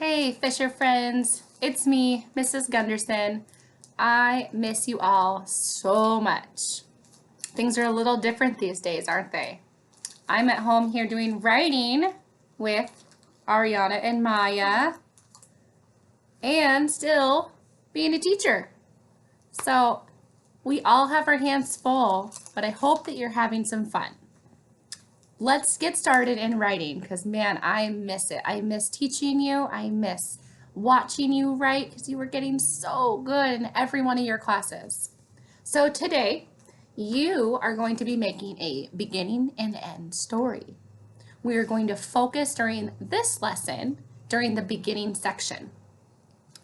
Hey, Fisher friends. It's me, Mrs. Gunderson. I miss you all so much. Things are a little different these days, aren't they? I'm at home here doing writing with Ariana and Maya and still being a teacher. So we all have our hands full, but I hope that you're having some fun. Let's get started in writing because, man, I miss it. I miss teaching you. I miss watching you write because you were getting so good in every one of your classes. So today, you are going to be making a beginning and end story. We are going to focus during this lesson during the beginning section.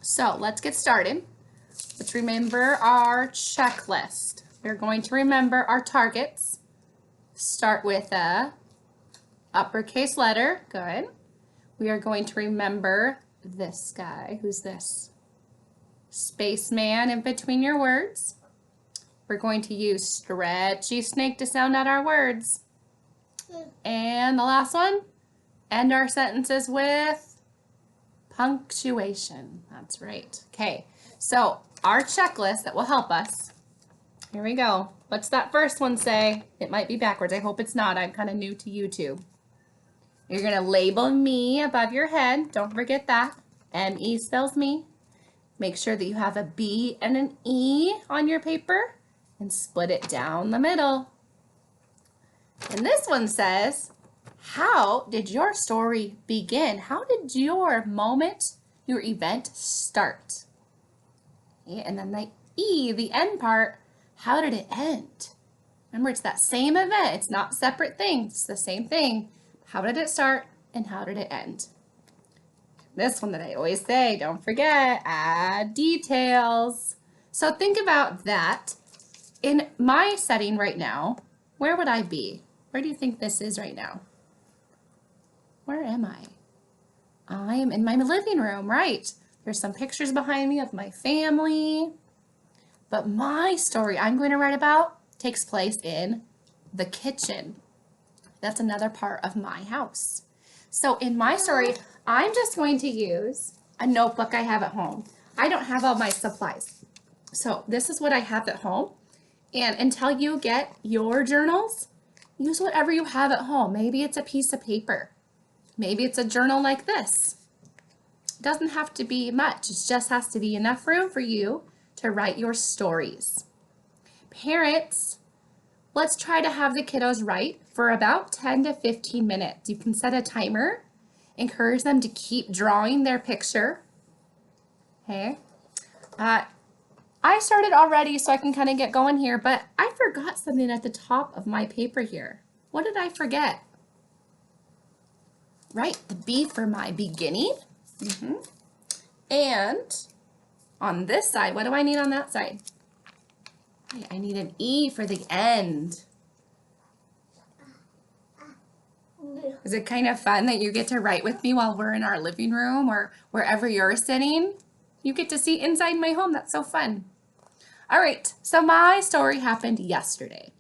So let's get started. Let's remember our checklist. We're going to remember our targets. Start with a uppercase letter. Good. We are going to remember this guy. Who's this? Spaceman in between your words. We're going to use stretchy snake to sound out our words. And the last one, end our sentences with punctuation. That's right. Okay, so our checklist that will help us. Here we go. What's that first one say? It might be backwards. I hope it's not. I'm kind of new to YouTube. You're going to label me above your head. Don't forget that. M-E spells me. Make sure that you have a B and an E on your paper and split it down the middle. And this one says, how did your story begin? How did your moment, your event start? Okay, and then the E, the end part, how did it end? Remember, it's that same event. It's not separate things. It's the same thing. How did it start and how did it end? This one that I always say, don't forget, add details. So think about that. In my setting right now, where would I be? Where do you think this is right now? Where am I? I am in my living room, right? There's some pictures behind me of my family. But my story I'm going to write about takes place in the kitchen. That's another part of my house. So in my story, I'm just going to use a notebook I have at home. I don't have all my supplies. So this is what I have at home. And until you get your journals, use whatever you have at home. Maybe it's a piece of paper. Maybe it's a journal like this. It doesn't have to be much. It just has to be enough room for you to write your stories. Parents, let's try to have the kiddos write for about 10 to 15 minutes. You can set a timer. Encourage them to keep drawing their picture. Okay. I started already, so I can kind of get going here, but I forgot something at the top of my paper here. What did I forget? Right, the B for my beginning. And on this side, what do I need on that side? I need an E for the end. Is it kind of fun that you get to write with me while we're in our living room or wherever you're sitting? You get to see inside my home. That's so fun. All right, so my story happened yesterday.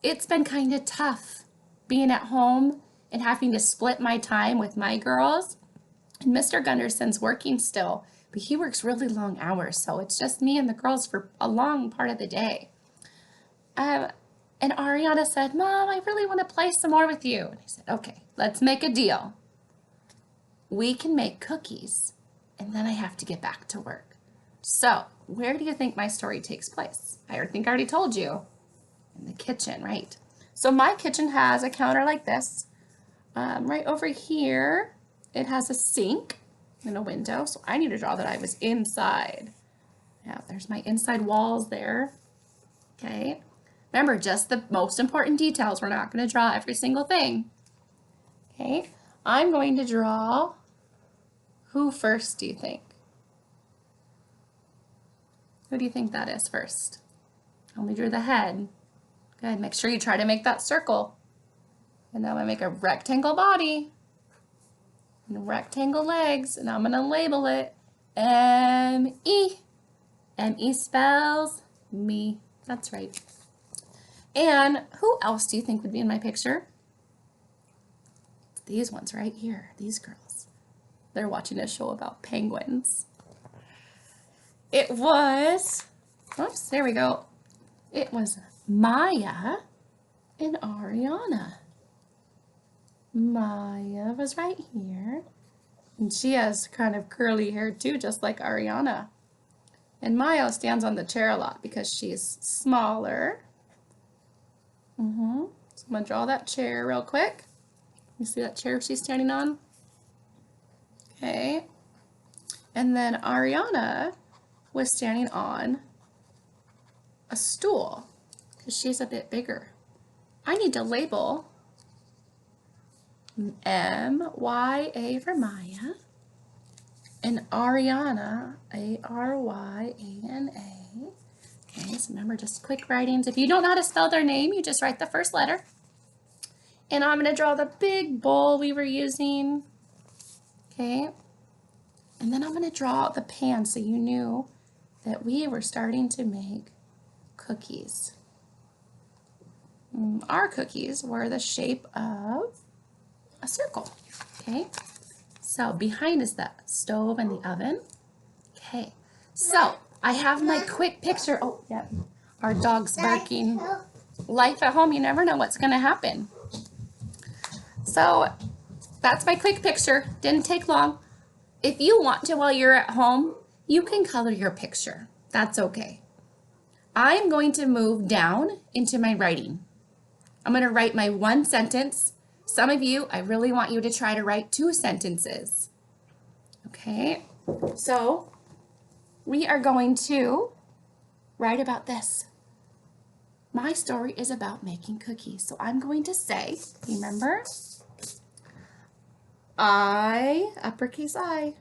It's been kind of tough being at home and having to split my time with my girls. And Mr. Gunderson's working still, but he works really long hours, so it's just me and the girls for a long part of the day. And Ariana said, Mom, I really want to play some more with you. And I said, okay, let's make a deal. We can make cookies, and then I have to get back to work. So where do you think my story takes place? I think I already told you. In the kitchen, right? So my kitchen has a counter like this. Right over here, it has a sink and a window. So I need to draw that I was inside. Yeah, there's my inside walls there. Okay. Remember, just the most important details. We're not going to draw every single thing. Okay. I'm going to draw who first, do you think? Who do you think that is first? Only drew the head. Good. Make sure you try to make that circle. And now I'm going to make a rectangle body and rectangle legs. And I'm going to label it M-E. M-E spells me. That's right. And who else do you think would be in my picture? These ones right here. These girls. They're watching a show about penguins. It was, oops, there we go. It was Maya and Ariana. Maya was right here. And she has kind of curly hair too, just like Ariana. And Maya stands on the chair a lot because she's smaller. So I'm going to draw that chair real quick. You see that chair she's standing on? Okay. And then Ariana was standing on a stool because she's a bit bigger. I need to label M-Y-A for Maya and Ariana, A-R-Y-A-N-A. Okay, so remember, just quick writings. If you don't know how to spell their name, you just write the first letter. And I'm going to draw the big bowl we were using. Okay. And then I'm going to draw the pan so you knew that we were starting to make cookies. Our cookies were the shape of a circle. Okay. So behind is the stove and the oven. Okay. So I have my quick picture. Oh, yeah. Our dog's barking. Life at home, you never know what's going to happen. So that's my quick picture. Didn't take long. If you want to while you're at home, you can color your picture. That's okay. I'm going to move down into my writing. I'm going to write my one sentence. Some of you, I really want you to try to write 2 sentences. Okay, so we are going to write about this. My story is about making cookies. So I'm going to say, remember, uppercase I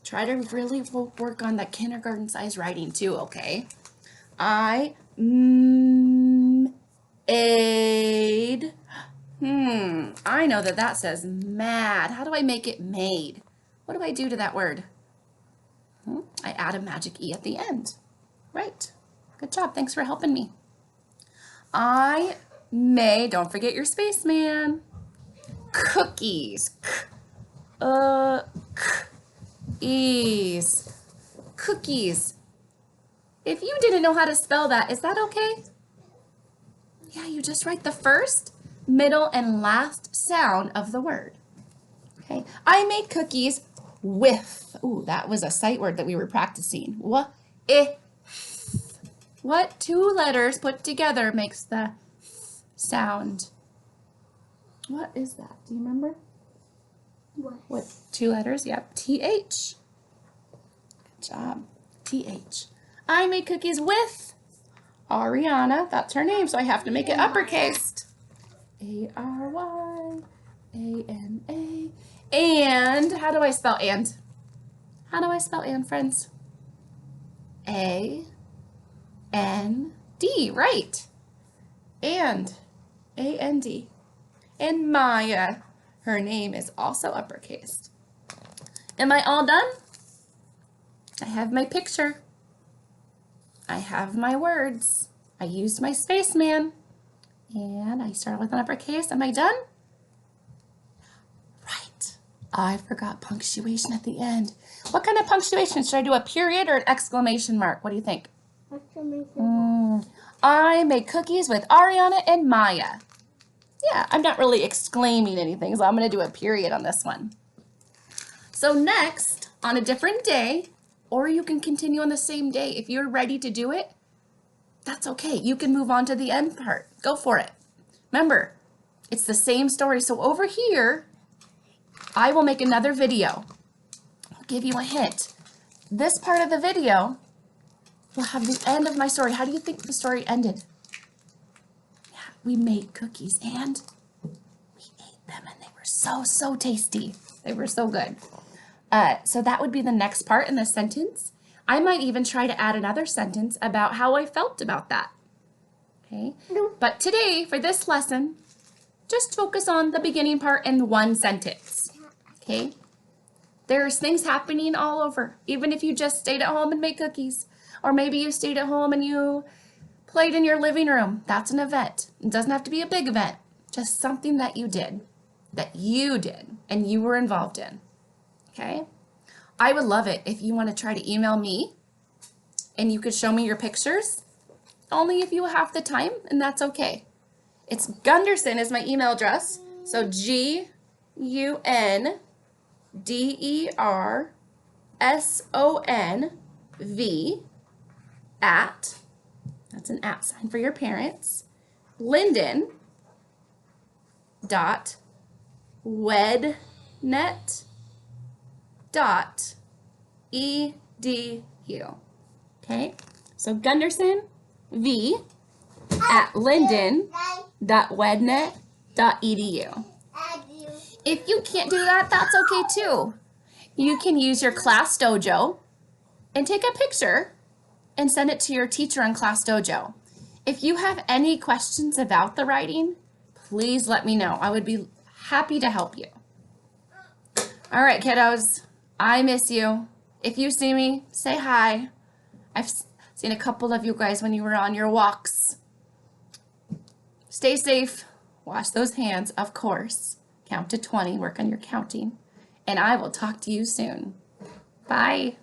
try to really work on that kindergarten size writing too, okay? I made, I know that says mad. How do I make it made? What do I do to that word? I add a magic E at the end. Right. Good job. Thanks for helping me. I made, don't forget your spaceman, cookies. Cookies. If you didn't know how to spell that, is that okay? Yeah, you just write the first, middle, and last sound of the word. Okay. I made cookies with, ooh, that was a sight word that we were practicing. What 2 letters put together makes the sound? What is that? Do you remember? What 2 letters? Yep, T-H. Good job. T-H. I made cookies with Ariana. That's her name, so I have to make it uppercase. A-R-Y-A-N-A. And how do I spell and? How do I spell and, friends? A-N-D, right. And, A-N-D. And Maya, her name is also uppercase. Am I all done? I have my picture. I have my words. I used my spaceman. And I started with an uppercase. Am I done? Right. I forgot punctuation at the end. What kind of punctuation? Should I do a period or an exclamation mark? What do you think? Exclamation. I made cookies with Ariana and Maya. Yeah, I'm not really exclaiming anything, so I'm going to do a period on this one. So next, on a different day, or you can continue on the same day. If you're ready to do it, that's okay. You can move on to the end part. Go for it. Remember, it's the same story. So over here, I will make another video. I'll give you a hint. This part of the video will have the end of my story. How do you think the story ended? Yeah, we made cookies and we ate them and they were so tasty. They were so good. So that would be the next part in the sentence. I might even try to add another sentence about how I felt about that. Okay, but today for this lesson, just focus on the beginning part in one sentence. Okay, there's things happening all over. Even if you just stayed at home and made cookies, or maybe you stayed at home and you played in your living room, that's an event. It doesn't have to be a big event, just something that you did. that you did and you were involved in, okay? I would love it if you want to try to email me and you could show me your pictures, only if you have the time, and that's okay. It's Gunderson is my email address, so GUNDERSONV at, that's an at sign for your parents, Linden dot wednet dot edu. Okay, so Gunderson V at linden.wednet.edu. If you can't do that, that's okay too. You can use your Class Dojo and take a picture and send it to your teacher in Class Dojo. If you have any questions about the writing, please let me know. I would be happy to help you. All right, kiddos, I miss you. If you see me, say hi. I've seen a couple of you guys when you were on your walks. Stay safe. Wash those hands, of course. Count to 20. Work on your counting. And I will talk to you soon. Bye.